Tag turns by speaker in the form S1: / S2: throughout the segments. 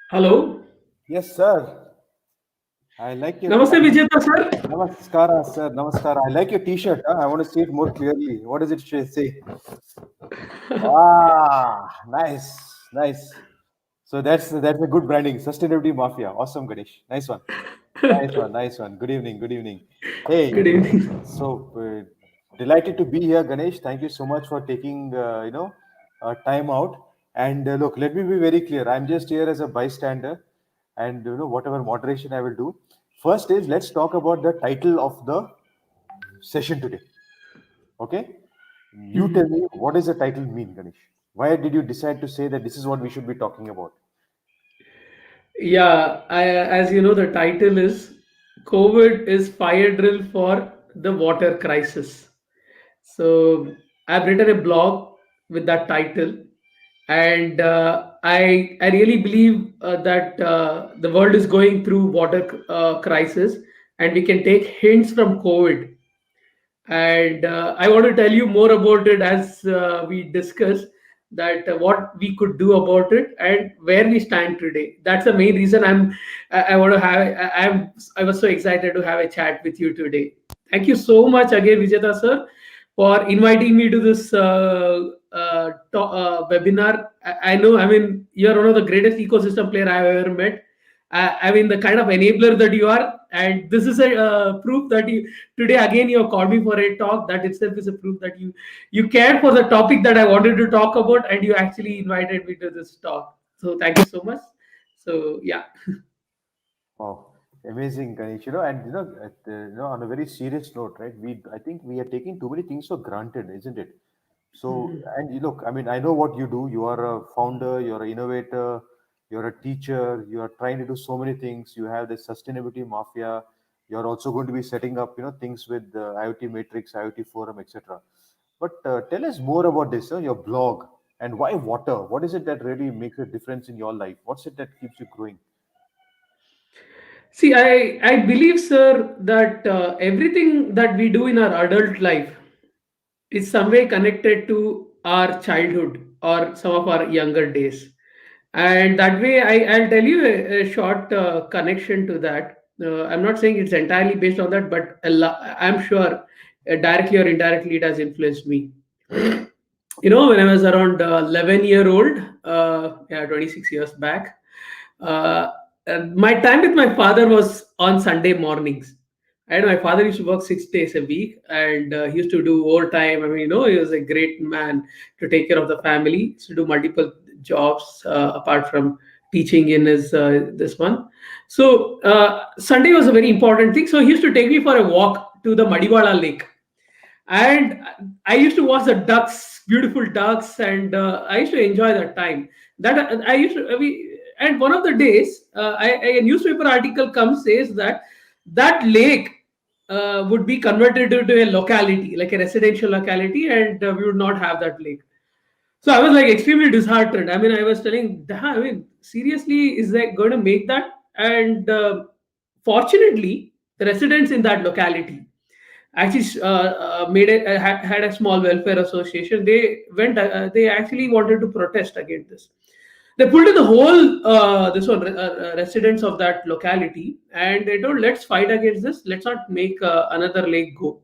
S1: Hello.
S2: Yes, sir. I like your
S1: Namaste, Vijeta sir.
S2: Namaskara, sir. Namaskara. I like your T-shirt. Huh? I want to see it more clearly. What does it say? Ah, nice, nice. So that's a good branding. Sustainability Mafia. Awesome, Ganesh. Nice one. Nice one. Nice one. Good evening. Good evening. Hey,
S1: Good evening.
S2: so delighted to be here, Ganesh. Thank you so much for taking time out. And look, let me be very clear. I'm just here as a bystander, and whatever moderation I will do. First is let's talk about the title of the session today. Okay, you tell me what does the title mean, Ganesh? Why did you decide to say that this is what we should be talking about?
S1: Yeah, as you know, the title is COVID is fire drill for the water crisis. So I've written a blog with that title, and I really believe that the world is going through water crisis, and we can take hints from COVID. And I want to tell you more about it as we discuss that what we could do about it and where we stand today. That's the main reason I want to have I was so excited to have a chat with you today. Thank you so much again, Vijeta sir, for inviting me to this webinar. I know, I mean, you're one of the greatest ecosystem player I've ever met. I mean, the kind of enabler that you are, and this is a proof that you today again you have called me for a talk. That itself is a proof that you cared for the topic that I wanted to talk about, and you actually invited me to this talk. So thank you so much. So yeah.
S2: Oh, amazing, Ganesh. On a very serious note, right? I think we are taking too many things for granted, isn't it? So, and you look, I mean, I know what you do. You are a founder, you're an innovator, you're a teacher, you are trying to do so many things. You have the sustainability mafia. You're also going to be setting up, things with the IoT Matrix, IoT Forum, etc. But tell us more about this, your blog, and why water? What is it that really makes a difference in your life? What's it that keeps you growing?
S1: See, I believe, sir, that everything that we do in our adult life is some way connected to our childhood or some of our younger days. And that way, I'll tell you a short connection to that. I'm not saying it's entirely based on that, but I'm sure directly or indirectly it has influenced me. When I was around 11-year old, yeah, 26 years back, uh, my time with my father was on Sunday mornings. And my father used to work 6 days a week, and he used to do overtime. I mean, he was a great man to take care of the family. He used to do multiple jobs apart from teaching in his this one. So Sunday was a very important thing. So he used to take me for a walk to the Madiwala Lake, and I used to watch the ducks, beautiful ducks, and I used to enjoy that time. That I used to, and one of the days, a newspaper article comes says that that lake would be converted into a locality, like a residential locality, and we would not have that lake. So I was like extremely disheartened. I mean, I was telling, "Damn, I mean, seriously, is that going to make that?" And fortunately, the residents in that locality actually had a small welfare association. They actually wanted to protest against this. They pulled in the whole residents of that locality, and they told, let's fight against this, let's not make another lake go.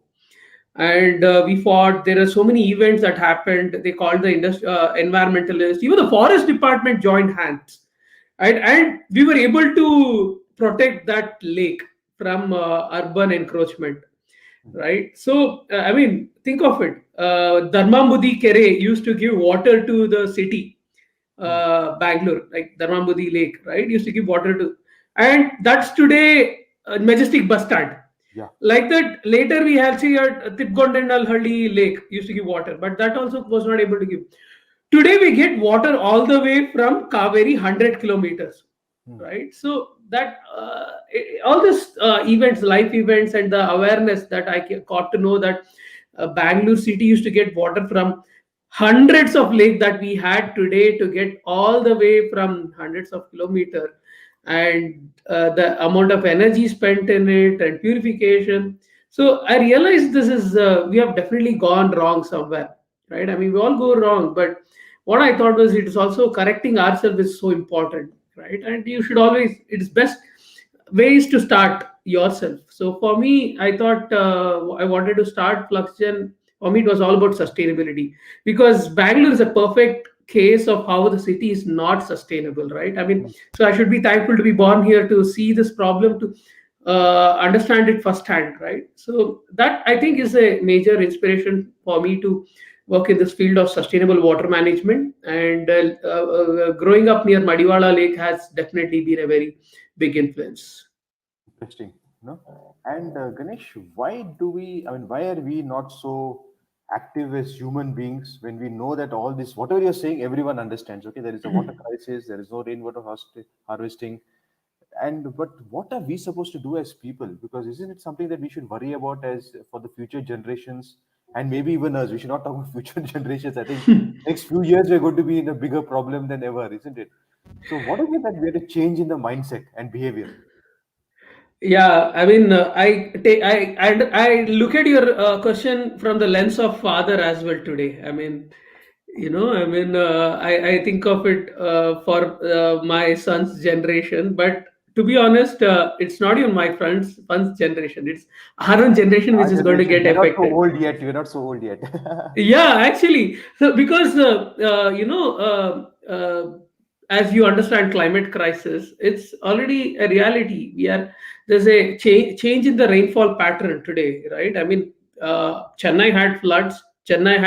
S1: And we fought. There are so many events that happened. They called the environmentalists, even the forest department joined hands, right? And we were able to protect that lake from urban encroachment, right? So I mean, think of it. Dharmambudi Kere used to give water to the city,
S2: Hmm.
S1: Bangalore, like Dharmambudi Lake, right? Used to give water to, and that's today Majestic bus stand.
S2: Yeah.
S1: Like that, later we have see at Tipgondendalhalli Lake used to give water, but that also was not able to give. Today we get water all the way from Kaveri, 100 kilometers,
S2: Hmm.
S1: right? So that all this events, life events, and the awareness that got to know that Bangalore city used to get water from hundreds of lakes that we had today to get all the way from hundreds of kilometers, and the amount of energy spent in it and purification. So I realized this is we have definitely gone wrong somewhere, right? I mean, we all go wrong, but what I thought was it is also correcting ourselves is so important. right? And you should always, it's best ways to start yourself. So for me, I thought I wanted to start Fluxgen. For me, it was all about sustainability, because Bangalore is a perfect case of how the city is not sustainable, right? I mean,
S2: Mm.
S1: so I should be thankful to be born here to see this problem, to understand it firsthand, right? So that, I think, is a major inspiration for me to work in this field of sustainable water management. And growing up near Madiwala Lake has definitely been a very big influence.
S2: Interesting, you know. And Ganesh, why do we? I mean, why are we not so active as human beings when we know that all this, whatever you're saying, everyone understands? Okay, there is a water crisis, there is no rainwater harvesting, and but what are we supposed to do as people? Because isn't it something that we should worry about as for the future generations, and maybe even us? We should not talk about future generations. I think next few years we're going to be in a bigger problem than ever, isn't it? So, what is it that we have to change in the mindset and behavior?
S1: Yeah, I mean, I look at your question from the lens of father as well today. I mean, I think of it for my son's generation, but to be honest, it's not even my son's generation. It's our own generation which
S2: Our
S1: is going to
S2: generation,
S1: get
S2: we're not so
S1: affected.
S2: old yet. We're not so old yet.
S1: Yeah, actually, so because as you understand climate crisis, it's already a reality. There's a change in the rainfall pattern today, right? I mean, Chennai had floods. Chennai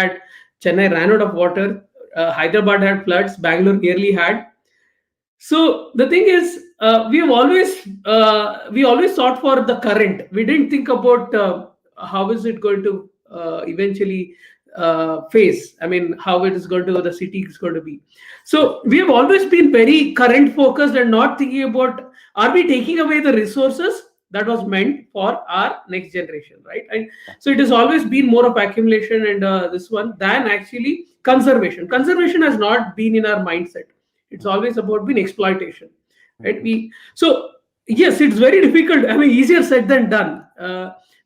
S1: ran out of water. Hyderabad had floods. Bangalore nearly had. So the thing is, we always sought for the current. We didn't think about how is it going to eventually face. I mean, how it is going to, the city is going to be. So we have always been very current focused and not thinking about, are we taking away the resources that was meant for our next generation, right? And so it has always been more of accumulation and this one than actually conservation. Conservation has not been in our mindset. It's always about being exploitation, right?
S2: Mhm.
S1: So yes, it's very difficult. I mean, easier said than done.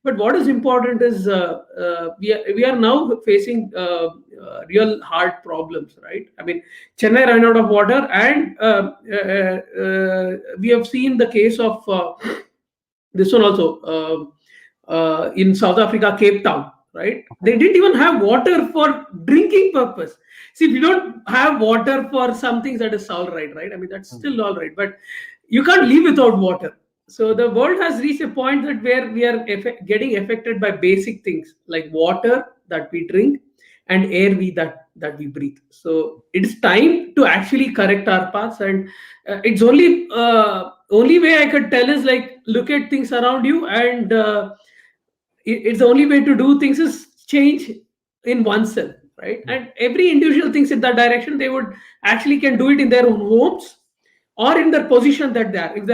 S1: But what is important is we are now facing real hard problems, right? I mean, Chennai ran out of water, and we have seen the case of this one also in South Africa, Cape Town, right?
S2: Okay.
S1: They didn't even have water for drinking purpose. See, if you don't have water for some things, that is all right, right? I mean, that's
S2: Mhm.
S1: still all right, but you can't live without water. So the world has reached a point that where we are getting affected by basic things like water that we drink and air that we breathe. So it's time to actually correct our paths, and it's only way I could tell is like look at things around you, and it's the only way to do things is change in oneself, right?
S2: Mhm.
S1: And every individual thinks in that direction, they would actually can do it in their own homes or in their position that they are. If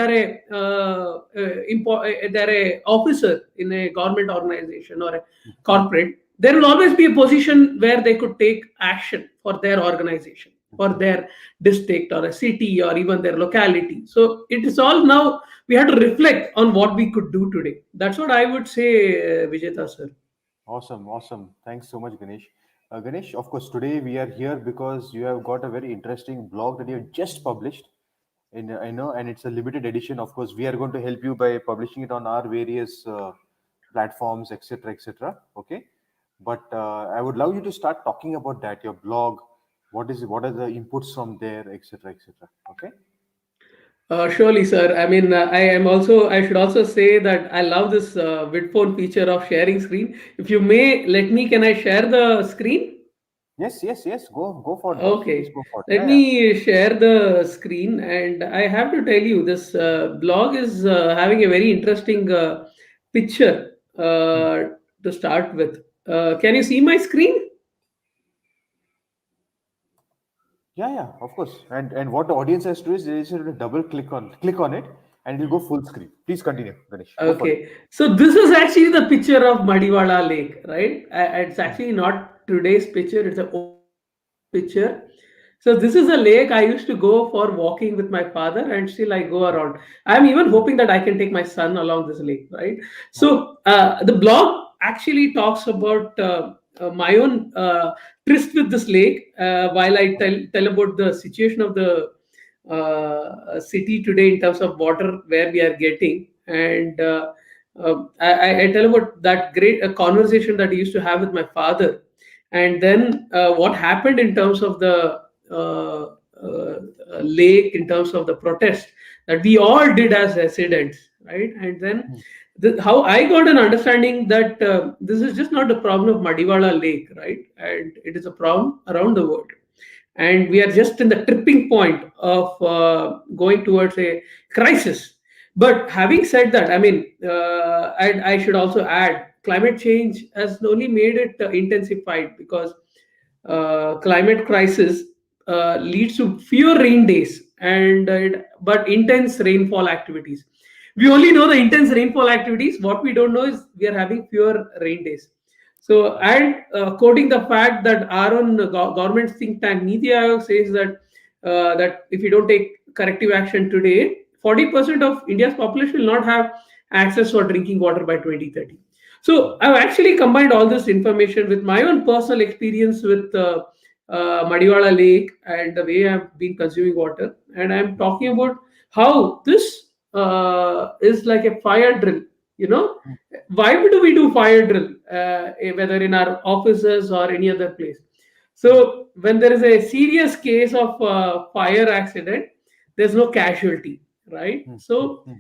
S1: they're a officer in a government organization or a corporate, there will always be a position where they could take action for their organization, for
S2: Mhm.
S1: their district or a city or even their locality. So it is all now we have to reflect on what we could do today. That's what I would say, Vijeta sir.
S2: Awesome, awesome. Thanks so much, Ganesh. Ganesh, of course, today we are here because you have got a very interesting blog that you have just published. I know, and it's a limited edition. Of course, we are going to help you by publishing it on our various platforms, etc., etc. Okay, but I would love you to start talking about that. Your blog, what are the inputs from there, etc., etc. Okay.
S1: Surely, sir. I mean, I am also. I should also say that I love this Vidphone feature of sharing screen. If you may let me, can I share the screen?
S2: Yes, yes, yes. Go for it, boss. Please
S1: Okay,
S2: go for it.
S1: let
S2: Yeah, yeah.
S1: me share the screen, and I have to tell you, this blog is having a very interesting picture
S2: Hmm.
S1: to start with. Can you see my screen?
S2: Yeah, yeah, of course. And what the audience has to do is they just have to double click on it, and it'll go full screen. Please continue, Ganesh. Go for it.
S1: Okay, so this is actually the picture of Madiwala Lake, right? It's
S2: Hmm.
S1: actually not today's picture; it's an old picture. So this is a lake I used to go for walking with my father, and still I go around. I'm even hoping that I can take my son along this lake, right?
S2: Okay.
S1: So the blog actually talks about my own tryst with this lake, while I tell about the situation of the city today in terms of water where we are getting. And I tell about that great conversation that I used to have with my father, and then what happened in terms of the lake, in terms of the protest that we all did as residents, right? And then
S2: Hmm.
S1: how I got an understanding that this is just not a problem of Madiwala Lake, right? And it is a problem around the world. And we are just in the tripping point of going towards a crisis. But having said that, I mean, and I should also add, climate change has only made it intensified, because climate crisis leads to fewer rain days and but intense rainfall activities. We only know the intense rainfall activities. What we don't know is we are having fewer rain days. So, and quoting the fact that our own government think tank Niti Aayog says that that if you don't take corrective action today, 40% of India's population will not have access for drinking water by 2030. So I've actually combined all this information with my own personal experience with Madiwala Lake and the way I've been consuming water, and I'm talking about how this is like a fire drill. You know,
S2: Hmm.
S1: why do we do fire drill, whether in our offices or any other place? So when there is a serious case of fire accident, there's no casualty, right?
S2: Hmm. Hmm.
S1: So
S2: Hmm.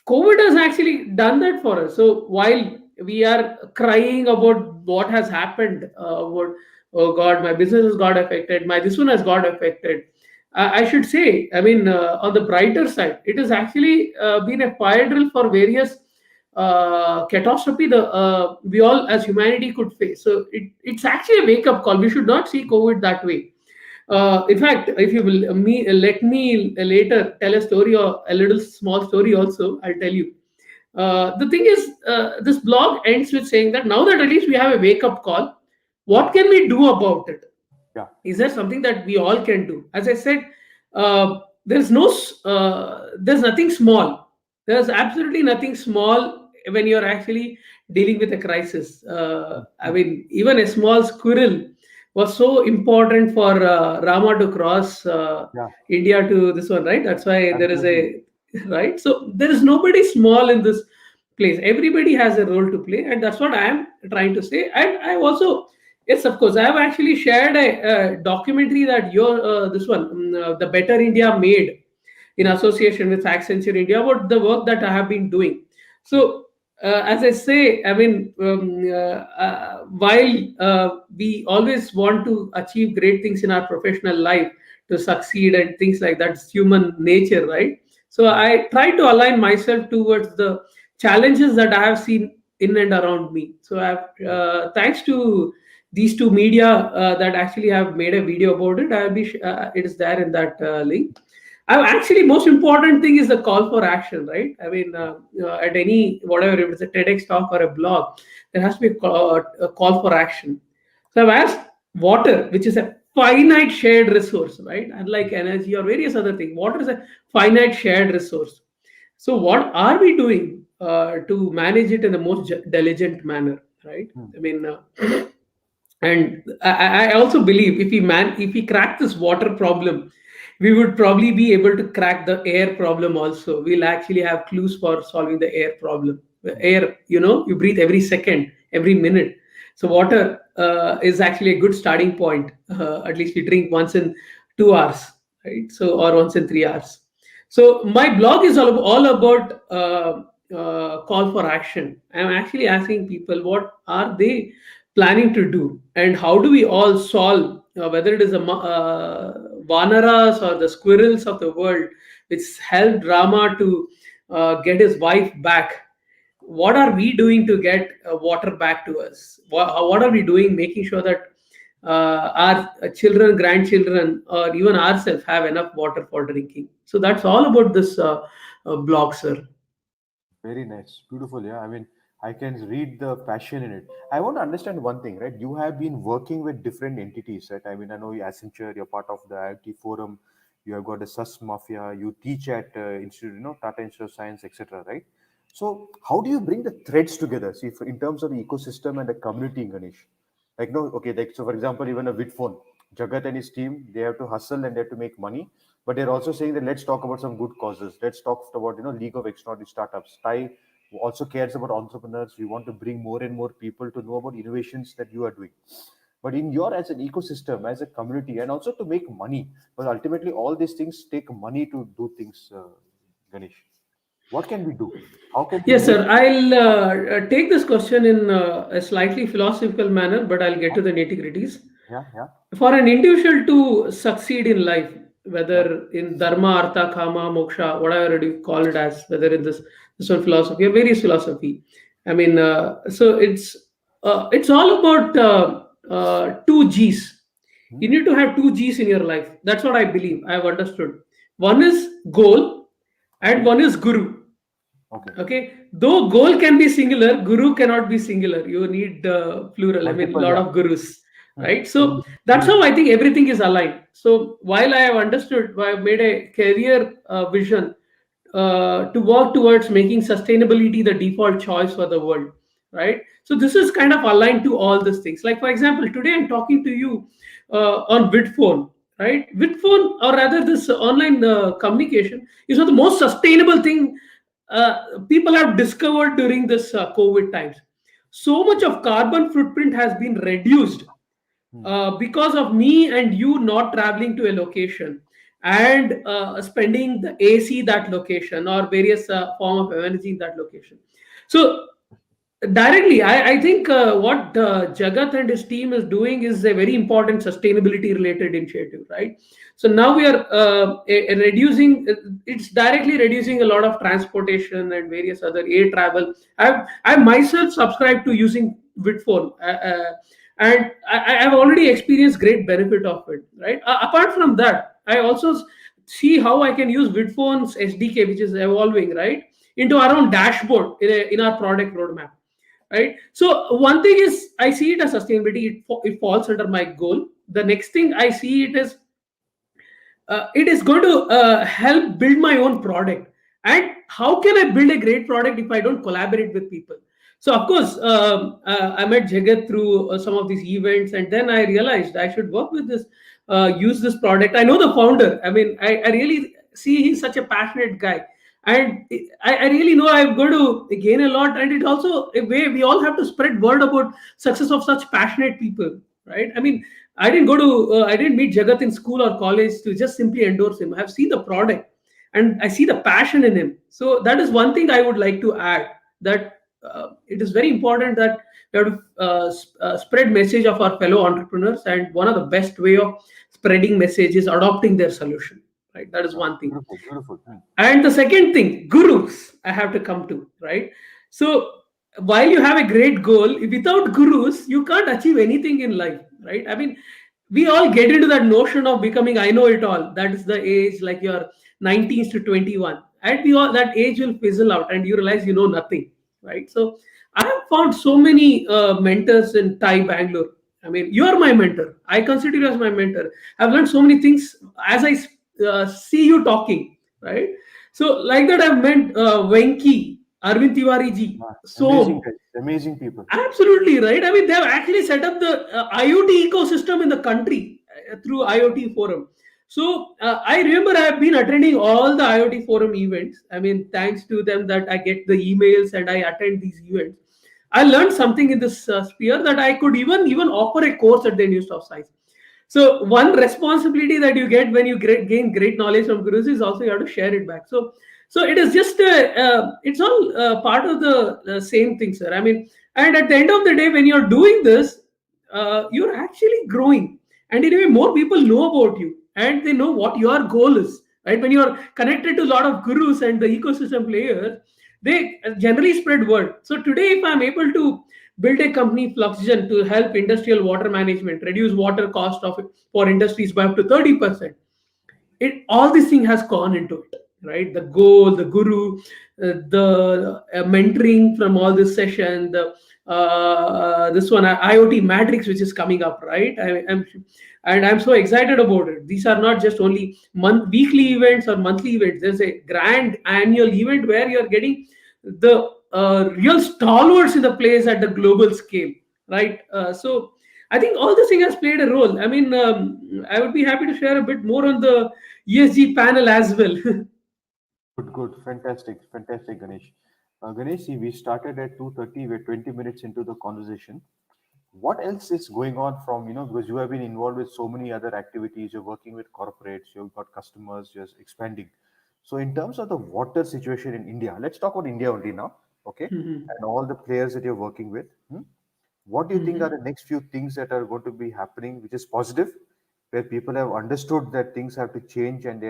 S1: COVID has actually done that for us. So while we are crying about what has happened, what, oh God, my business has got affected, my this one has got affected. I should say, I mean, on the brighter side, it has actually been a fire drill for various catastrophe the we all as humanity could face. So it's actually a wake up call. We should not see COVID that way. In fact, if you will let me later tell a story, or a little small story also, I'll tell you. The thing is, this blog ends with saying that now that at least we have a wake up call, what can we do about it?
S2: Yeah.
S1: Is there something that we all can do? As I said, there's nothing small. There's absolutely nothing small when you're actually dealing with a crisis.
S2: Hmm.
S1: I
S2: Hmm.
S1: mean, even a small squirrel was so important for Rama to cross
S2: Yeah.
S1: India to this one, right? That's why there is
S2: Absolutely.
S1: a right. So there is nobody small in this place. Everybody has a role to play, and that's what I am trying to say. And I also, yes, of course, I have actually shared a documentary that your this one, the Better India made in
S2: Hmm.
S1: association with Accenture India about the work that I have been doing.
S2: Hmm.
S1: So, as I say, I mean, while we always want to achieve great things in our professional life to succeed and things like that, it's human nature, right? So,
S2: Hmm.
S1: I try to align myself towards the challenges that I have seen in and around me. So, I've
S2: Hmm.
S1: thanks to these two media that actually have made a video about it. It is there in that link. Actually, most important thing is the call for action, right? I mean, at any whatever, if it's a TEDx talk or a blog, there has to be a call for action. So I've asked water, which is a finite shared resource, right? Unlike energy or various other things, water is a finite shared resource. So what are we doing to manage it in the most diligent manner, right?
S2: Hmm.
S1: I mean, and I also believe if we crack this water problem, we would probably be able to crack the air problem also. We'll actually have clues for solving the air problem. The
S2: Hmm.
S1: air, you breathe every second, every minute. So
S2: Hmm.
S1: water is actually a good starting point. At least we drink once in 2 hours, right? So or once in 3 hours. So my blog is all about call for action. I'm actually asking people what are they planning to do, and how do we all solve, whether it is the vanaras or the squirrels of the world, which helped Rama to get his wife back. What are we doing to get water back to us? What are we doing making sure that our children, grandchildren, or even ourselves have enough water for drinking? So that's all about this blog, sir.
S2: Very nice. Beautiful. Yeah. I mean, I can read the passion in it. I want to understand one thing, right? You have been working with different entities, right? I mean, I know you Accenture, you're part of the IoT forum, you have got the SUS Mafia, you teach at Institute, Tata Institute of Science, etc., right? So, how do you bring the threads together? See, in terms of the ecosystem and the community, Ganesh. Like, no, okay, like, so for example, even a Vitphone, Jagat and his team, they have to hustle and they have to make money. But they're also saying that let's talk about some good causes. Let's talk about League of Extraordinary Startups. TIE also cares about entrepreneurs. We want to bring more and more people to know about innovations that you are doing. But in your as an ecosystem, as a community, and also to make money, but ultimately all these things take money to do things. Ganesh, what can we do? How can we
S1: Yes,
S2: make?
S1: sir. I'll take this question in a slightly philosophical manner, but I'll get to the nitty-gritties.
S2: Yeah, yeah,
S1: For an individual to succeed in life,
S2: yeah.
S1: whether in dharma, artha, kama, moksha, whatever you call it as, whether in this one philosophy or various philosophy, I mean, so it's all about two G's.
S2: Hmm?
S1: You need to have two G's in your life. That's what I believe. I have understood. One is goal, and
S2: Okay,
S1: one is guru.
S2: okay.
S1: Okay, though goal can be singular, guru cannot be singular. You need plural. I mean,
S2: Multiple,
S1: lot
S2: yeah.
S1: of gurus,
S2: Hmm.
S1: right? So that's
S2: Beautiful.
S1: how I think everything is aligned. So while I have understood, I have made a career vision to work towards making sustainability the default choice for the world, right? So this is kind of aligned to all these things. Like for example, today I'm talking to you on Vidphone, right? Vidphone, or rather this online communication, is one of the most sustainable thing people have discovered during this COVID times. So much of carbon footprint has been reduced
S2: Hmm.
S1: because of me and you not traveling to a location and spending the AC that location or various form of energy in that location. So directly, I think what Jagat and his team is doing is a very important sustainability related initiative, right? So now we are reducing, it's directly reducing a lot of transportation and various other air travel. I myself subscribed to using Vidphone, and I've already experienced great benefit of it, right? Apart from that, I also see how I can use Vidphone's SDK, which is evolving, right, into our own dashboard in our product roadmap, right? So one thing is I see it as sustainability. It falls under my goal. The next thing I see it is it is going to help build my own product. And how can I build a great product if I don't collaborate with people? So of course, I met Jagat through some of these events, and then I realized I should work with this, use this product. I know the founder. I mean, I really see he's such a passionate guy, and I really know I'm going to gain a lot. And it also a way we all have to spread word about success of such passionate people, right? I mean, I didn't meet Jagat in school or college to just simply endorse him. I've seen the product and I see the passion in him. So that is one thing I would like to add, that it is very important that we have to spread message of our fellow entrepreneurs, and one of the best way of spreading message is adopting their solution, right? That is
S2: Oh,
S1: one thing.
S2: beautiful, beautiful. Hmm.
S1: And the second thing, gurus, I have to come to, right? So while you have a great goal, without gurus, you can't achieve anything in life, right? I mean, we all get into that notion of becoming I know it all. That is the age, like your 19s to 21. At the that age will fizzle out and you realize you know nothing, right? So I have found so many mentors in Thai Bangalore. I mean, you are my mentor. I consider you as my mentor. I've learned so many things as I see you talking, right? So like that, I've met Venki, Arvind Tiwari ji,
S2: Ah, amazing
S1: Som.
S2: guys, amazing people.
S1: Absolutely right. I mean, they have actually set up the IoT ecosystem in the country through IoT Forum. So I remember I have been attending all the IoT Forum events. I mean, thanks to them that I get the emails and I attend these events. I learned something in this sphere that I could even offer a course at the Institute of Science. So one responsibility that you get when you gain great knowledge from gurus is also you have to share it back. So it is just it's all part of the same thing, sir. I mean, and at the end of the day, when you're doing this, you're actually growing, and anyway, more people know about you, and they know what your goal is. Right? When you're connected to a lot of gurus and the ecosystem players, they generally spread word. So today, if I'm able to build a company Fluxgen to help industrial water management reduce water cost of for industries by up to 30%, it all this thing has gone into it, right? The goal, the guru, the mentoring from all this session, the this one IoT matrix which is coming up, right? I'm so excited about it. These are not just only weekly events or monthly events. There's a grand annual event where you're getting the real stalwarts in the place at the global scale, right? So I think all this thing has played a role. I mean, I would be happy to share a bit more on the ESG panel as well.
S2: Good, good. Fantastic, fantastic, Ganesh. Ganesh, see, we started at 2:30. We're 20 minutes into the conversation. What else is going on from, because you have been involved with so many other activities, you're working with corporates, you've got customers, you're expanding. So in terms of the water situation in India, let's talk about India only now, okay?
S1: Mhm.
S2: And all the players that you're working with. What do you think are
S1: Mhm.
S2: the next few things that are going to be happening, which is positive, where people have understood that things have to change and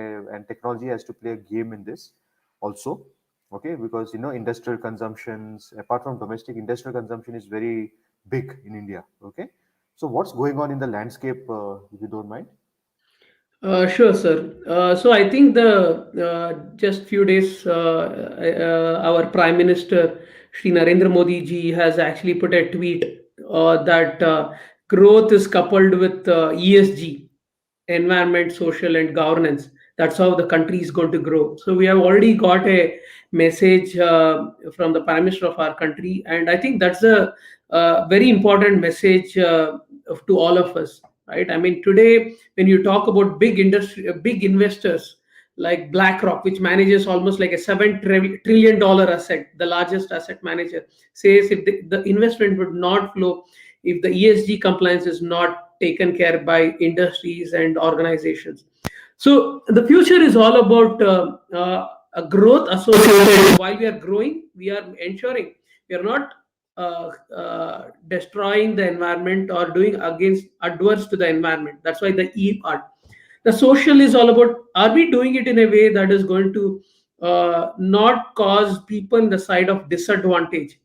S2: technology has to play a game in this also, okay? Because industrial consumptions, apart from domestic, industrial consumption is very big in India, okay? So what's going on in the landscape, if you don't mind?
S1: Sure, sir. So I think the just few days, our Prime Minister Shri Narendra Modi ji has actually put a tweet that growth is coupled with ESG, environment, social, and governance. That's how the country is going to grow. So we have already got a message from the Prime Minister of our country, and I think that's a very important message to all of us. Right? I mean, today when you talk about big industry, big investors like BlackRock, which manages almost like a $7 trillion asset, the largest asset manager, says if the investment would not flow if the ESG compliance is not taken care by industries and organizations. So the future is all about a growth associated. While we are growing, we are ensuring we are not destroying the environment or doing against adverse to the environment. That's why the E part. The social is all about, are we doing it in a way that is going to not cause people in the side of disadvantage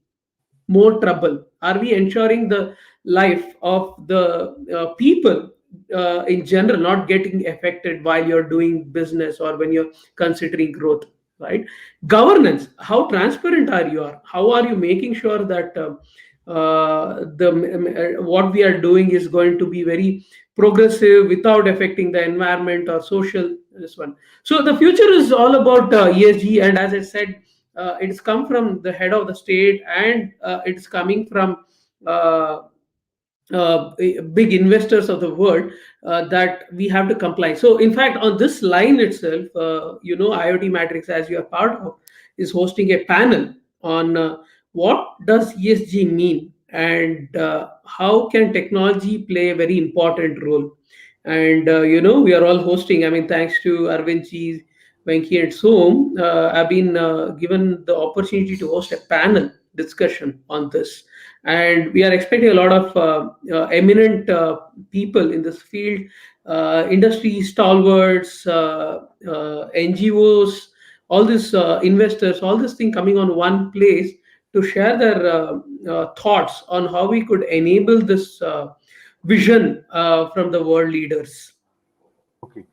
S1: more trouble? Are we ensuring the life of the people in general not getting affected while you're doing business or when you're considering growth? Right? Governance. How transparent are you? Are how are you making sure that the what we are doing is going to be very progressive without affecting the environment or social this one. So the future is all about ESG, and as I said, it's come from the head of the state, and it's coming from uh, big investors of the world, that we have to comply. So in fact, on this line itself, IoT Matrix, as you are part of, is hosting a panel on what does ESG mean, and how can technology play a very important role. And we are all hosting, I mean, thanks to Arvind ji, Venki, and Som, I've been given the opportunity to host a panel discussion on this, and we are expecting a lot of eminent people in this field, industry stalwarts, NGOs, all these investors, all this thing coming on one place to share their thoughts on how we could enable this vision from the world leaders.
S2: Okay,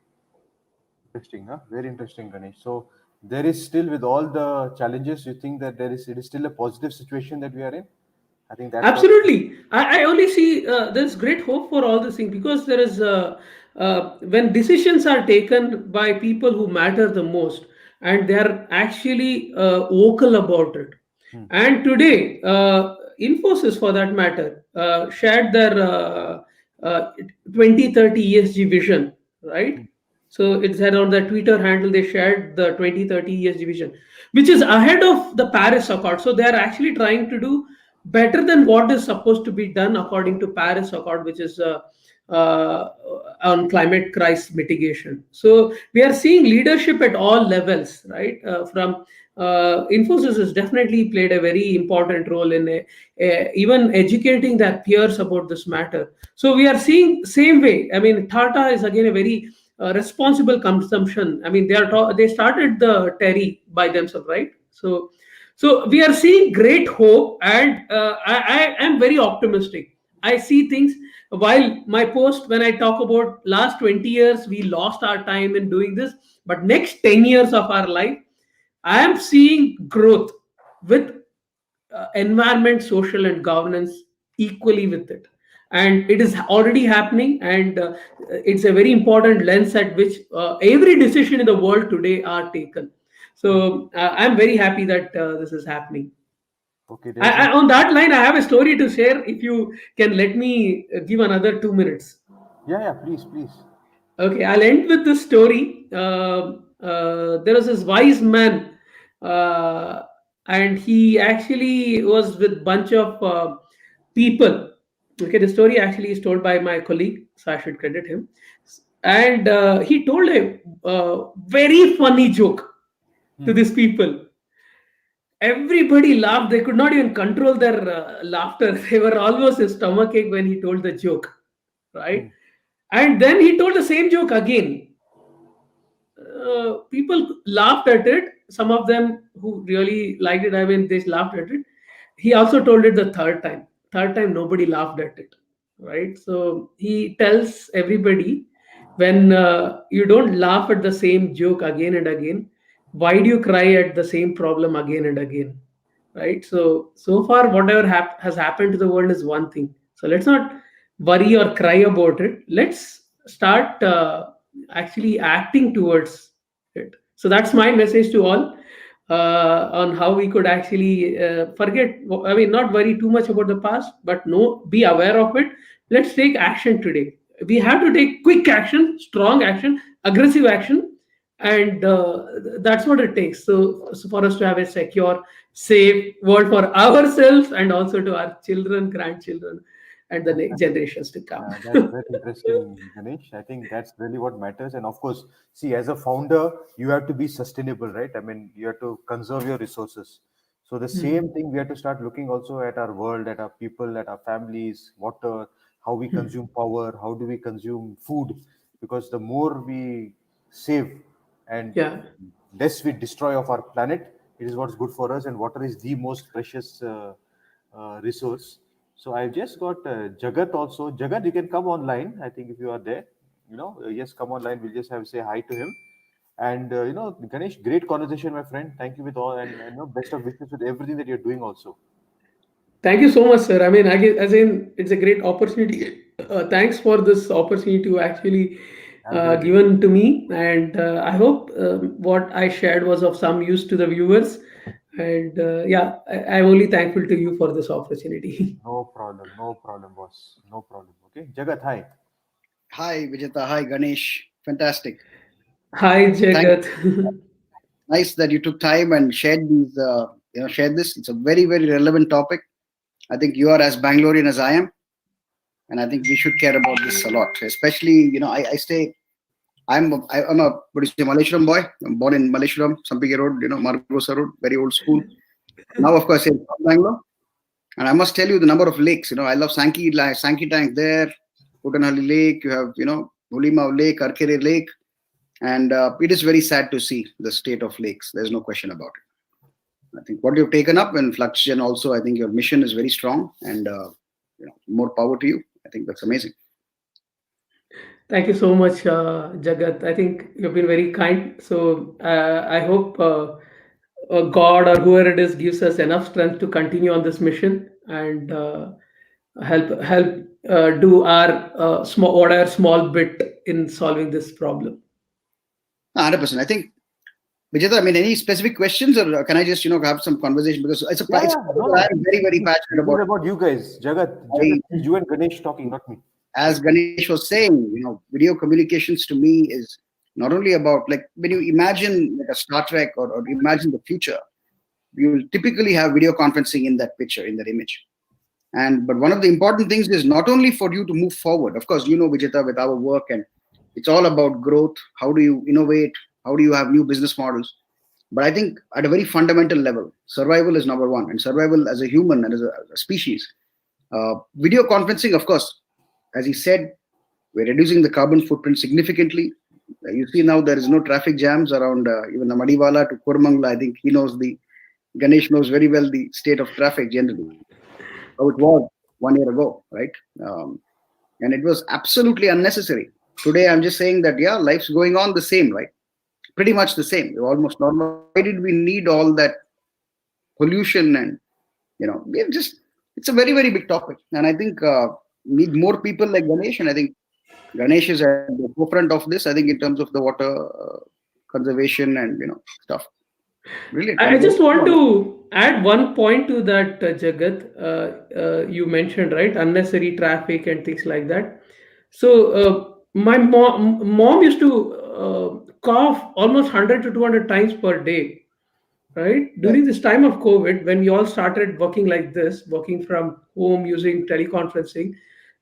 S2: interesting, huh? Very interesting, Ganesh. So there is still, with all the challenges, you think that it is still a positive situation that we are in? I think that's what.
S1: Absolutely. I only see there's great hope for all this thing, because there is when decisions are taken by people who matter the most, and they are actually vocal about it.
S2: Hmm.
S1: And today, Infosys, for that matter, shared their uh, 2030 ESG vision, right?
S2: Hmm.
S1: So it's had on their Twitter handle, they shared the 2030 ESG vision, which is ahead of the Paris Accord. So they are actually trying to do better than what is supposed to be done according to Paris Accord, which is uh, on climate crisis mitigation. So we are seeing leadership at all levels, right? From Infosys has definitely played a very important role in even educating their peers about this matter. So we are seeing same way. I mean, Tata is again a very responsible consumption. I mean, they started the Terry by themselves, right? So we are seeing great hope, and I am very optimistic. I see things, while my post, when I talk about last 20 years, we lost our time in doing this, but next 10 years of our life, I am seeing growth with environment, social, and governance equally with it. And it is already happening, and it's a very important lens at which every decision in the world today are taken.
S2: Hmm.
S1: So I'm very happy that this is happening.
S2: Okay, there's
S1: On that line, I have a story to share. If you can let me give another 2 minutes.
S2: yeah, yeah, please, please.
S1: Okay, I'll end with this story. There was this wise man, uh, and he actually was with bunch of people. Okay, the story actually is told by my colleague, so I should credit him. And he told a very funny joke to
S2: Hmm.
S1: these people. Everybody laughed. They could not even control their laughter. They were almost a stomachache when he told the joke,
S2: Hmm.
S1: right? And then he told the same joke again. People laughed at it. Some of them who really liked it, I mean, they laughed at it. He also told it the third time. Third time, nobody laughed at it, right? So he tells everybody, when you don't laugh at the same joke again and again, why do you cry at the same problem again and again, right? So far, whatever has happened to the world is one thing. So let's not worry or cry about it. Let's start actually acting towards it. So that's my message to all, on how we could actually forget. I mean, not worry too much about the past, but no, be aware of it. Let's take action today. We have to take quick action, strong action, aggressive action, and that's what it takes. So for us to have a secure, safe world for ourselves and also to our children, grandchildren, and the generations to come.
S2: Yeah, that's very interesting, Ganesh. I think that's really what matters. And of course, see, as a founder, you have to be sustainable, right? I mean, you have to conserve your resources. So the same
S1: Hmm.
S2: thing, we have to start looking also at our world, at our people, at our families, water, how we consume power, how do we consume food? Because the more we save and
S1: Yeah.
S2: less we destroy of our planet, it is what's good for us. And water is the most precious resource. So I've just got Jagat also. Jagat, you can come online. I think if you are there, yes, come online. We'll just have say hi to him. And Ganesh, great conversation, my friend. Thank you with all, and best of wishes with everything that you're doing also.
S1: Thank you so much, sir. I mean, as in, it's a great opportunity. Thanks for this opportunity to actually
S2: Absolutely.
S1: given to me, and I hope what I shared was of some use to the viewers. And yeah, I'm only thankful to you for this opportunity.
S2: No problem, boss. No problem. Okay, Jagat, hi.
S3: Hi, Vijeta. Hi, Ganesh. Fantastic.
S1: Hi,
S3: Thank.
S1: Jagat.
S3: Nice that you took time and shared these. Shared this. It's a very, very relevant topic. I think you are as Bangalorean as I am, and I think we should care about this a lot. Especially, I stay. I'm a what do you say, Malleshwaram boy. I'm born in Malleshwaram, Sampige Road. Margosa Road, very old school. Now, of course, in Bangalore. And I must tell you the number of lakes. I love Sankey Tank there, Putanhalli Lake. You have, Hulima Lake, Arkere Lake. And it is very sad to see the state of lakes. There's no question about it. I think what you've taken up and Fluxgen also, I think your mission is very strong and more power to you. I think that's amazing.
S1: Thank you so much, Jagat. I think you've been very kind. So I hope God or whoever it is gives us enough strength to continue on this mission and help do our small whatever small bit in solving this problem.
S3: 100%. I think, Vijeta, I mean, any specific questions or can I just, have some conversation? Because
S2: Yeah,
S3: it's
S2: yeah. No,
S3: I'm
S2: no.
S3: very, very passionate
S2: This is
S3: about.
S2: about you guys. Jagat,
S3: I,
S2: you and Ganesh talking, not me.
S3: as Ganesh was saying, video communications to me is not only about like when you imagine like a Star Trek or imagine the future, you will typically have video conferencing in that picture, in that image. But one of the important things is not only for you to move forward. Of course, Vijeta, with our work, and it's all about growth. How do you innovate? How do you have new business models? But I think at a very fundamental level, survival is number one, and survival as a human and as a species. Video conferencing, of course, as he said, we're reducing the carbon footprint significantly. You see now there is no traffic jams around even the Madiwala to Kurmangla. I think Ganesh knows very well the state of traffic generally, how it was 1 year ago, right? Um, and it was absolutely unnecessary. Today, I'm just saying that, yeah, life's going on the same, right? Pretty much the same, almost normal. Why did we need all that pollution? And, we just, it's a very, very big topic. And I think need more people like Ganesh. And I think Ganesh is at the forefront of this, I think, in terms of the water conservation and, stuff. Brilliant.
S1: I
S3: And
S1: just want to add one point to that, Jagat. You mentioned, right, unnecessary traffic and things like that. So My mom used to cough almost 100 to 200 times per day, right?
S3: Right.
S1: During this time of COVID, when we all started working like this, working from home using teleconferencing,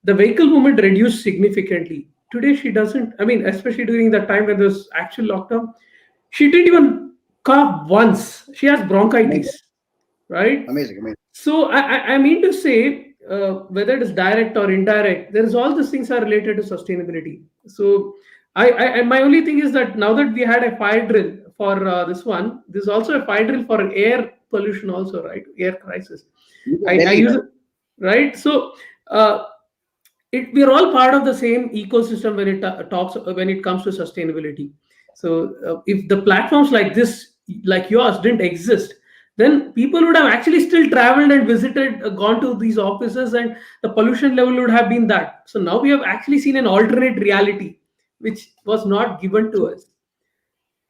S1: the vehicle movement reduced significantly. Today, she doesn't, I mean, especially during the time when there was actual lockdown, she didn't even cough once. She has
S3: Amazing,
S1: bronchitis, right?
S3: amazing, amazing.
S1: So I mean to say, whether it is direct or indirect, there is all these things are related to sustainability. So my only thing is that now that we had a fire drill for this one, there's also a fire drill for air pollution also, right? Air crisis.
S3: Look at
S1: I
S3: Delhi,
S1: use
S3: right?
S1: it, right? So uh, we're all part of the same ecosystem when it talks when it comes to sustainability. So if the platforms like this, like yours, didn't exist, then people would have actually still traveled and visited, gone to these offices, and the pollution level would have been that. So now we have actually seen an alternate reality which was not given to us,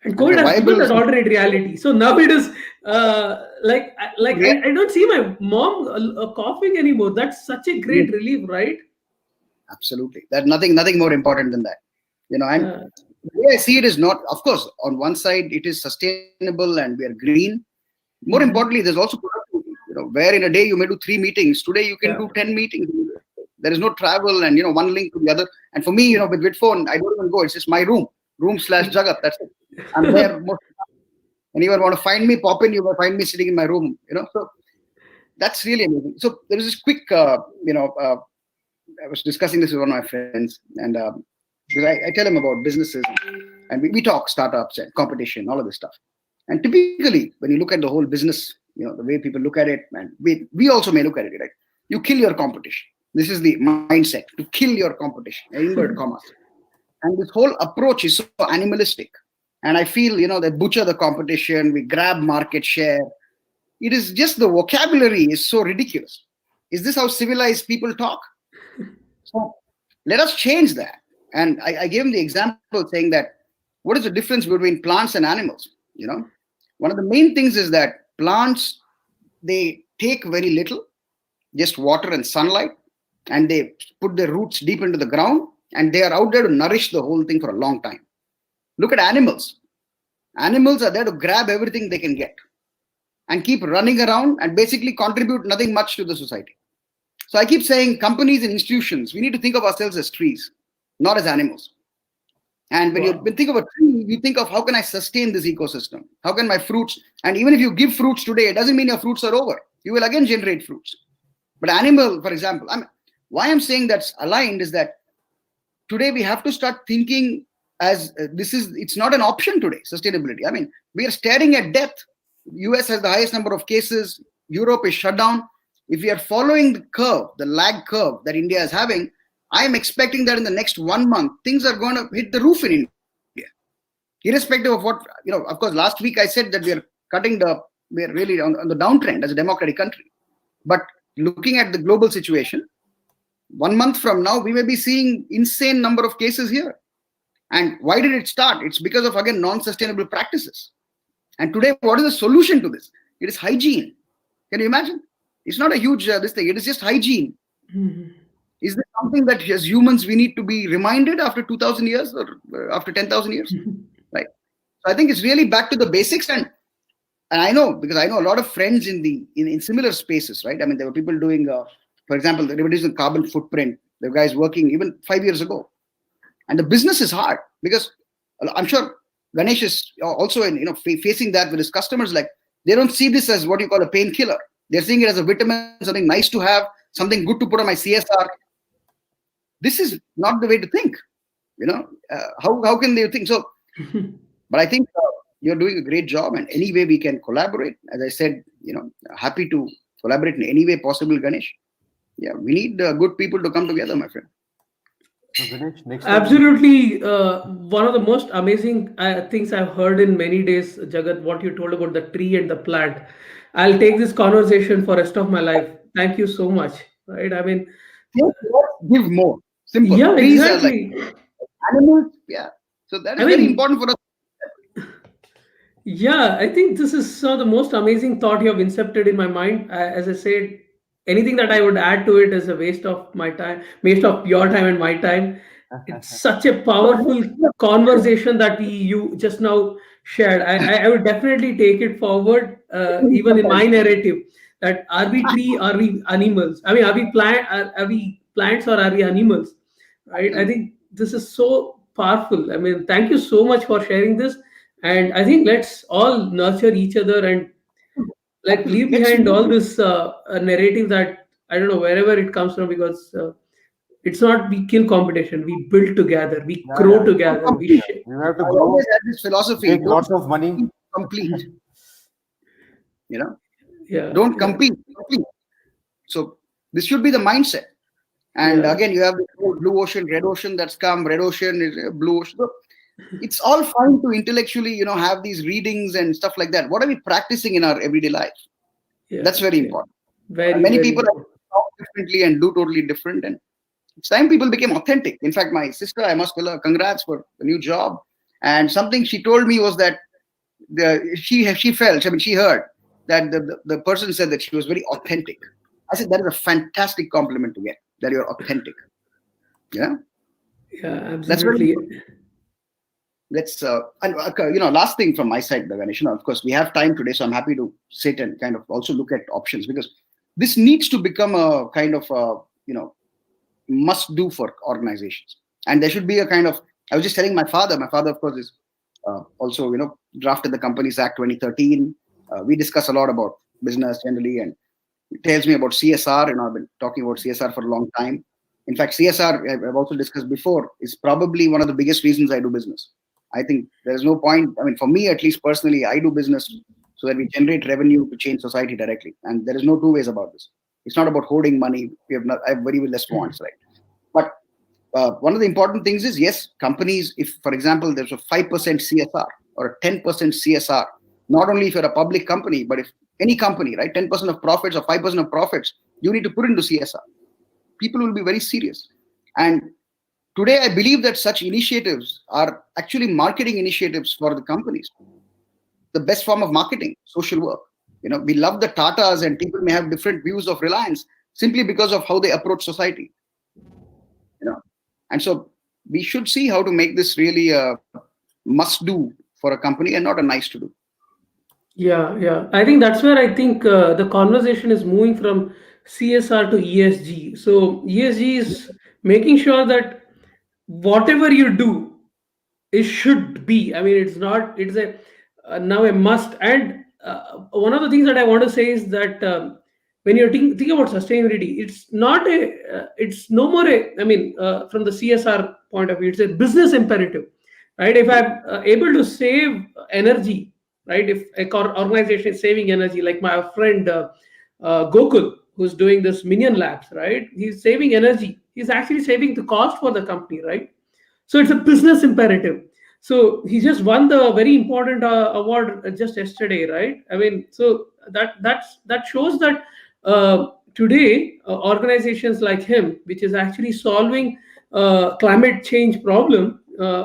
S1: and
S3: And
S1: COVID
S3: a
S1: has given
S3: viable
S1: that
S3: solution.
S1: alternate reality. So now it is
S3: Yeah,
S1: I don't see my mom coughing anymore. That's such a great relief, right?
S3: absolutely. That nothing more important than that. And
S1: Uh,
S3: the way I see it is not, of course, on one side it is sustainable and we are green. More importantly,
S1: mhm.
S3: there's also productivity. Where in a day you may do 3 meetings. Today you can
S1: Yeah.
S3: do 10 meetings. There is no travel and one link to the other. And for me, with Vidphone, I don't even go. It's just my room/Jagat. That's it. I'm there most of the time. Anyone want to find me, pop in. You will find me sitting in my room. So that's really amazing. So there is this quick, I was discussing this with one of my friends, and because I tell him about businesses, and we talk startups and competition, all of this stuff. And typically, when you look at the whole business, the way people look at it, and we also may look at it, right? You kill your competition. This is the mindset to kill your competition, in inverted commas. And this whole approach is so animalistic. And I feel, they butcher the competition, we grab market share. It is just the vocabulary is so ridiculous. Is this how civilized people talk? So let us change that. And I gave him the example saying that what is the difference between plants and animals? One of the main things is that plants, they take very little, just water and sunlight, and they put their roots deep into the ground, and they are out there to nourish the whole thing for a long time. Look at animals. Animals are there to grab everything they can get and keep running around and basically contribute nothing much to the society. So I keep saying companies and institutions, we need to think of ourselves as trees, not as animals. And when
S1: Wow.
S3: you think of a tree, you think of how can I sustain this ecosystem? How can my fruits, and even if you give fruits today, it doesn't mean your fruits are over. You will again generate fruits. But animal, for example, why I'm saying that's aligned is that today we have to start thinking as it's not an option today, sustainability. We are staring at death. US has the highest number of cases. Europe is shut down. If we are following the curve, the lag curve that India is having, I am expecting that in the next 1 month, things are going to hit the roof in India. Irrespective of what, of course, last week I said that we're really on the downtrend as a democratic country. But looking at the global situation, 1 month from now, we may be seeing insane number of cases here. And why did it start? It's because of, again, non-sustainable practices. And today, what is the solution to this? It is hygiene. Can you imagine? It's not a huge this thing. It is just hygiene.
S1: Mhm.
S3: Is this something that as humans we need to be reminded after 2,000 years or after 10,000 years? Right. So I think it's really back to the basics. And I know, because I know a lot of friends in similar spaces, right? There were people doing, for example, the reducing carbon footprint. There were guys working even 5 years ago. And the business is hard because I'm sure Ganesh is also facing that with his customers. Like, they don't see this as what you call a painkiller. They're seeing it as a vitamin, something nice to have, something good to put on my CSR. This is not the way to think. How can they think so? But I think you're doing a great job, and any way we can collaborate. As I said, happy to collaborate in any way possible, Ganesh. Yeah, we need good people to come together, my friend.
S2: So Ganesh, next time we
S1: Absolutely. One of the most amazing things I've heard in many days, Jagat, what you told about the tree and the plant. I'll take this conversation for rest of my life. Thank you so much. Right? I mean,
S3: Take less, give more. Simple.
S1: yeah,
S3: Trees are like
S1: exactly.
S3: animals. Yeah. So that
S1: I
S3: is very
S1: mean,
S3: important for us.
S1: yeah, I think this is some of the most amazing thought you have incepted in my mind. As I said, anything that I would add to it is a waste of my time, waste of your time and my time. It's such a powerful conversation that you just now shared. I would definitely take it forward, even in my narrative. That are we tree? Are we animals? I mean, are we plant? Are we plants or are we animals? Right? I think this is so powerful. I mean, thank you so much for sharing this. And I think let's all nurture each other and like leave
S3: Let's
S1: behind all
S3: move.
S1: this narrative that I don't know wherever it comes from, because it's not we kill competition, we build together, we
S2: Yeah,
S1: grow
S2: yeah.
S3: Don't
S1: together, we
S3: compete.
S1: share.
S2: You have to
S3: I
S2: grow,
S3: always had this philosophy:
S2: make
S3: don't
S2: lots of money.
S3: complete. You know,
S1: Yeah,
S3: don't
S1: yeah,
S3: compete. Complete. So this should be the mindset. And
S1: yeah,
S3: again, you have the whole blue ocean, red ocean that's come. Red ocean is blue ocean. So it's all fine to intellectually, have these readings and stuff like that. What are we practicing in our everyday life?
S1: yeah,
S3: That's very
S1: yeah.
S3: important.
S1: Very,
S3: Many
S1: very
S3: people
S1: important.
S3: talk differently and do totally different. And it's time people became authentic. In fact, my sister, I must tell her, congrats for the new job. And something she told me was that she felt, I mean, she heard that the person said that she was very authentic. I said, that is a fantastic compliment to get, that you're authentic. Yeah.
S1: Yeah,
S3: That's very
S1: absolutely.
S3: important. Let's last thing from my side, Ganesh. Of course we have time today, so I'm happy to sit and kind of also look at options, because this needs to become a kind of must do for organizations. And there should be a kind of, I was just telling my father of course is also drafted the Companies Act 2013. We discuss a lot about business generally, and it tells me about CSR. I've been talking about CSR for a long time. In fact, CSR, I've also discussed before, is probably one of the biggest reasons I do business. I think there's no point, I mean, for me at least personally, I do business so that we generate revenue to change society directly. And there is no two ways about this. It's not about hoarding money. I have very less wants, right? But one of the important things is, yes, companies, if, for example, there's a 5% CSR or a 10% CSR, not only if you're a public company, but if any company, right, 10% of profits or 5% of profits, you need to put into CSR. People will be very serious. And today, I believe that such initiatives are actually marketing initiatives for the companies. The best form of marketing, social work. We love the Tatas, and people may have different views of Reliance simply because of how they approach society. And so we should see how to make this really a must do for a company and not a nice to do.
S1: Yeah, yeah. I think that's where I think the conversation is moving from CSR to ESG. So ESG is making sure that whatever you do, it should be. I mean, it's not. It's a now a must. And one of the things that I want to say is that when you're thinking about sustainability, it's not a. It's no more a. I mean, from the CSR point of view, it's a business imperative, right? If I'm able to save energy, right? If a organization is saving energy, like my friend Gokul, who's doing this Minion Labs, right? He's saving energy. He's actually saving the cost for the company, right? So it's a business imperative. So he just won the very important award just yesterday, right? I mean, so that shows that today organizations like him, which is actually solving climate change problem,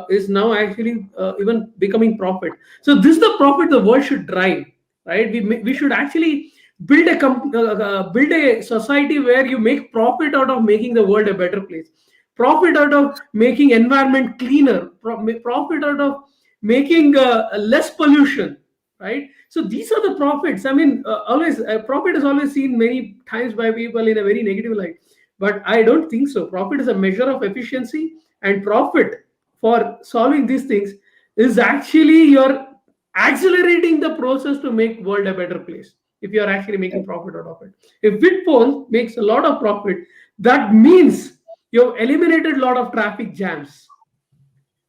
S1: is now actually even becoming profit. So this is the profit the world should drive, right? We should actually build a society where you make profit out of making the world a better place, profit out of making environment cleaner, profit out of making less pollution, right? So these are the profits. I mean, always profit is always seen many times by people in a very negative light, but I don't think so. Profit is a measure of efficiency, and profit for solving these things is actually you're accelerating the process to make world a better place if you are actually making profit out of it. If Bitcoin makes a lot of profit, that means you've eliminated a lot of traffic jams,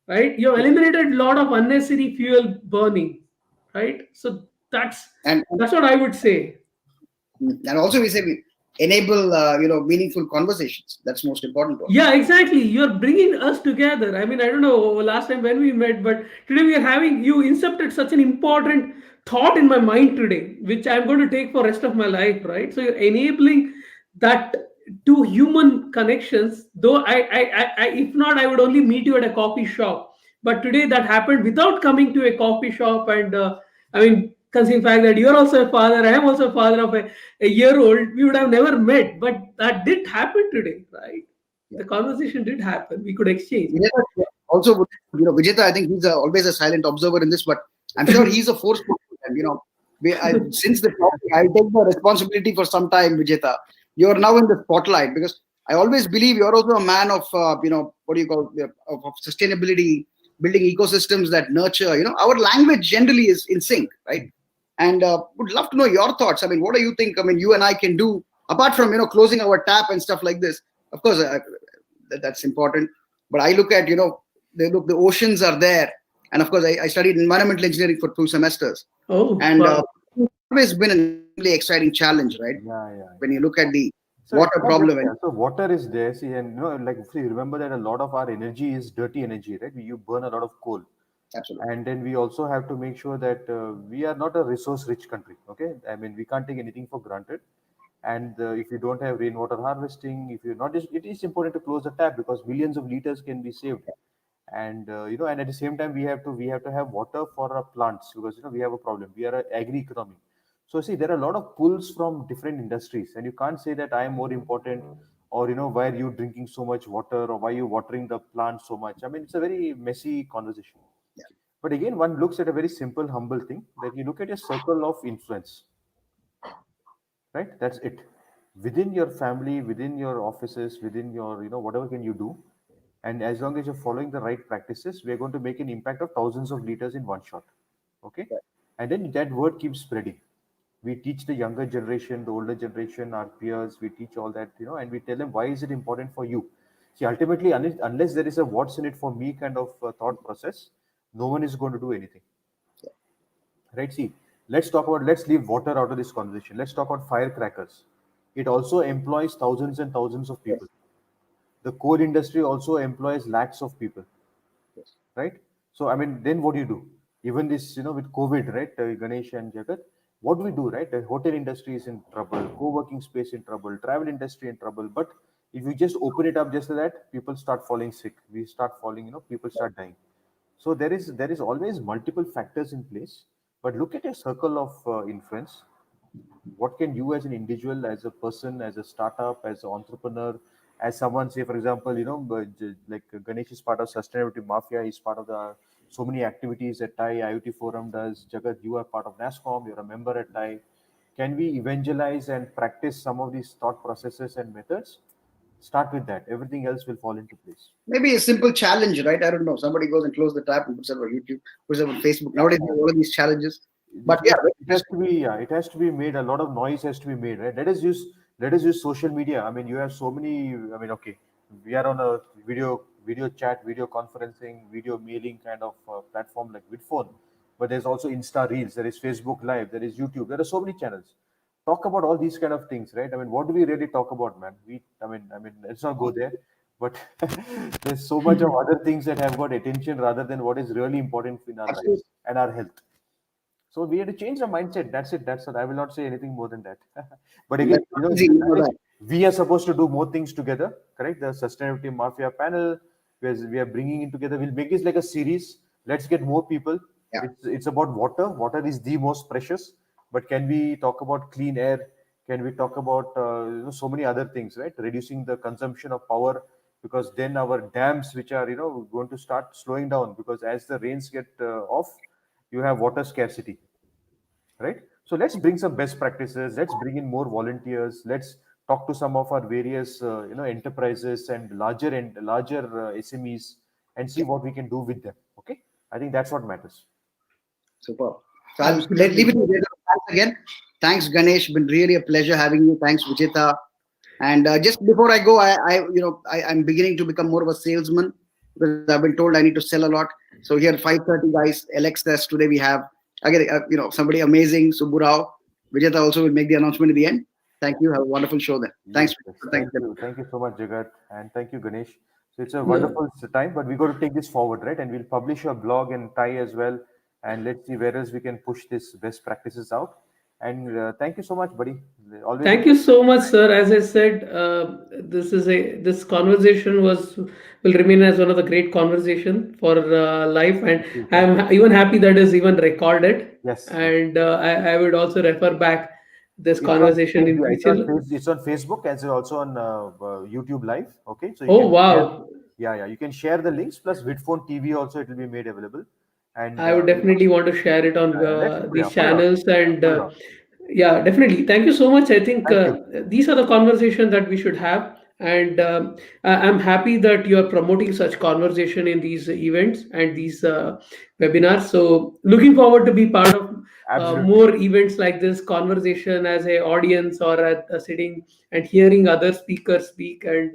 S1: right? You've eliminated a lot of unnecessary fuel burning, right? So
S3: And
S1: that's what I would say.
S3: also we say we enable meaningful conversations. That's most important also.
S1: Yeah, exactly. You're bringing us together. I mean, I don't know last time when we met, but today we are having you incepted such an important thought in my mind today, which I'm going to take for rest of my life, right? So you're enabling that two human connections. Though if not, I would only meet you at a coffee shop. But today that happened without coming to a coffee shop, and I mean, considering the fact that you're also a father, I am also a father of a year old, we would have never met, but that did happen today, right?
S3: Yeah.
S1: The conversation did happen. We could exchange.
S3: Vijeta also, Vijeta, I think he's always a silent observer in this, but I'm sure he's a force. And, since the topic, I'll take the responsibility for some time, Vijeta. You're now in the spotlight because I always believe you're also a man of, what do you call, of sustainability, building ecosystems that nurture. Our language generally is in sync, right? And would love to know your thoughts. I mean, what do you think? I mean, you and I can do apart from closing our tap and stuff like this. Of course, that's important. But I look at the oceans are there, and of course, I studied environmental engineering for 2 semesters,
S1: Oh,
S3: and
S1: wow.
S3: it's always been an extremely exciting challenge, right?
S2: Yeah.
S3: When you look at the
S2: So
S3: water
S2: it's not
S3: problem,
S2: just
S3: and
S2: that. So water is there. See, and like if you remember that a lot of our energy is dirty energy, right? You burn a lot of coal,
S3: absolutely,
S2: and then we also have to make sure that we are not a resource-rich country. Okay, I mean we can't take anything for granted. And if you don't have rainwater harvesting, if you're not just, it is important to close the tap because millions of liters can be saved. And and at the same time we have to have water for our plants because we have a problem. We are an agri economy. So see, there are a lot of pulls from different industries, and you can't say that I am more important, or why are you drinking so much water, or why are you watering the plant so much. I mean, it's a very messy conversation.
S3: yeah,
S2: But again, one looks at a very simple, humble thing, that you look at a circle of influence, right? That's it. Within your family, within your offices, within your whatever can you do, and as long as you're following the right practices, we're going to make an impact of thousands of liters in one shot. Okay,
S3: right.
S2: and then that word keeps spreading. We teach the younger generation, the older generation, our peers, we teach all that, and we tell them why is it important for you. See, ultimately, unless there is a what's in it for me kind of thought process, no one is going to do anything, right? See, let's leave water out of this conversation. Let's talk about firecrackers. It also employs thousands and thousands of
S3: Yes,
S2: people. The coal industry also employs lakhs of people,
S3: yes,
S2: right? So, I mean, then what do you do? Even this, with COVID, right? Ganesh and Jagat, what do we do, right? The hotel industry is in trouble, co-working space in trouble, travel industry in trouble. But if you just open it up just like that, people start falling sick. We start falling, people start dying. So there is always multiple factors in place. But look at a circle of influence. What can you as an individual, as a person, as a startup, as an entrepreneur, as someone, say for example, like Ganesh is part of Sustainability Mafia, he's part of the so many activities that TIE IoT Forum does. Jagat, you are part of NASCOM, you're a member at TIE. Can we evangelize and practice some of these thought processes and methods? Start with that, everything else will fall into place.
S3: maybe a simple challenge, right? I don't know. Somebody goes and close the tap and puts it on YouTube, puts it on Facebook. Nowadays, there are all of these challenges. But yeah,
S2: It has to be, yeah, it has to be made. A lot of noise has to be made, right? Let us use social media. I mean, you have so many. I mean, okay, we are on a video chat, video conferencing, video mailing kind of platform like Vidphone, but there's also Insta Reels, there is Facebook Live, there is YouTube. There are so many channels. Talk about all these kind of things, right? I mean, what do we really talk about, man? I mean, let's not go there. But there's so much of other things that have got attention rather than what is really important in our
S3: absolutely.
S2: lives and our health. So we had to change the mindset. That's it. That's it. I will not say anything more than that. But again,
S3: That's not easy, you know that.
S2: we are supposed to do more things together, correct? The Sustainability Mafia panel, we are bringing it together. We'll make this like a series. Let's get more people.
S3: Yeah.
S2: It's about water. Water is the most precious. But can we talk about clean air? Can we talk about so many other things, right? Reducing the consumption of power, because then our dams, which are going to start slowing down, because as the rains get off, you have water scarcity, right? So let's bring some best practices. Let's bring in more volunteers. Let's talk to some of our various enterprises and larger SMEs, and see what we can do with them. Okay, I think that's what matters.
S3: Super. So I'll leave
S1: Absolutely.
S3: it to you. Thanks again. Thanks, Ganesh. Been really a pleasure having you. Thanks, Vijeta. And just before I go, I'm beginning to become more of a salesman because I've been told I need to sell a lot. So here, 5:30 guys, LXS today we have again, somebody amazing, Subburao. Vijeta also will make the announcement at the end. Thank you. Have a wonderful show then.
S2: Yes,
S3: Thanks.
S2: yes.
S3: Thanks.
S2: Thank you so much, Jagat, and thank you, Ganesh. So it's a
S1: No,
S2: wonderful time, but we got to take this forward, right? And we'll publish a blog and tie as well, and let's see where else we can push this best practices out. And thank you so much, buddy. Always a
S1: thank you
S2: pleasure.
S1: so much, sir. As I said, this conversation will remain as one of the great conversation for life, and
S2: Thank you, thank
S1: I'm
S2: you.
S1: even happy that is even recorded.
S2: Yes, yes.
S1: And I would also refer back. this
S2: It's on
S1: conversation in future.
S2: It's on Facebook as well also on YouTube Live. Okay, so you
S1: Oh
S2: can share.
S1: wow,
S2: Yeah, you can share the links plus Vidphone TV also it will be made available. And
S1: I would definitely want to share it on
S2: let's
S1: these
S2: pull it off.
S1: channels. And
S2: Pull it off.
S1: yeah, definitely. Thank you so much. I think
S2: Thank you.
S1: these are the conversations that we should have. And I'm happy that you are promoting such conversation in these events and these webinars. So looking forward to be part of
S2: Absolutely.
S1: more events like this, conversation as a audience or at a sitting and hearing other speakers speak. And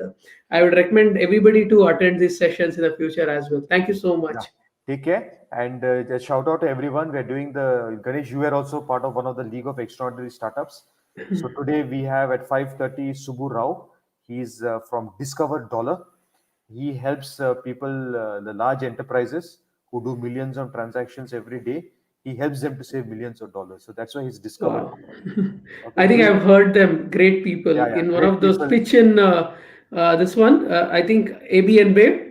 S1: I would recommend everybody to attend these sessions in the future as well. Thank you so
S2: Yeah.
S1: much.
S2: Take care and just shout out to everyone. We're doing the Ganesh. You are also part of one of the League of Extraordinary Startups. So today we have at 5:30 Subbu Rao. He's from Discover Dollar. He helps people, the large enterprises who do millions of transactions every day. He helps them to save millions of dollars. So that's why he's Discover
S1: Wow.
S2: Dollar.
S1: I
S2: Okay,
S1: think
S2: so
S1: I've heard them. Great people. In one
S2: great
S1: of those
S2: people.
S1: pitch in this one, I think AB and Babe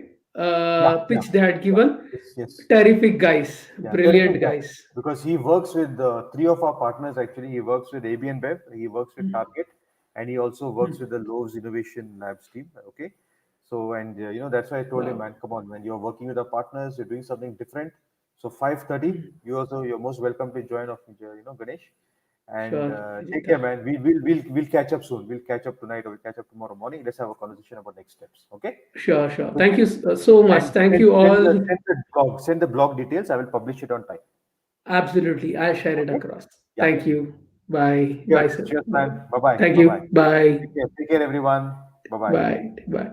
S1: pitch they had given.
S2: Yes.
S1: Terrific guys.
S2: Yeah,
S1: Brilliant
S2: terrific guy.
S1: guys.
S2: Because he works with three of our partners actually. He works with AB and Bev, he works with Target, and he also works with the Lowe's Innovation Labs team. Okay, so and that's why I told him,
S1: Wow.
S2: man, come on, when you're working with our partners, you're doing something different. So 5:30, you're most welcome to join of Ganesh, and
S1: Sure.
S2: take care, man. We'll catch up soon. We'll catch up tonight or we'll catch up tomorrow morning. Let's have a conversation about next steps. Okay.
S1: Sure. Thank you so much.
S2: And
S1: Thank you all.
S2: send the blog details. I will publish it on time.
S1: Absolutely. I'll share it
S2: Okay.
S1: across.
S2: Yeah.
S1: Thank you. Bye.
S2: Cheers,
S1: Bye, sir.
S2: cheers,
S1: Bye.
S2: man. Bye bye.
S1: Thank
S2: Bye bye.
S1: you. Bye.
S2: Take care, everyone. Bye bye.
S1: Bye. Bye.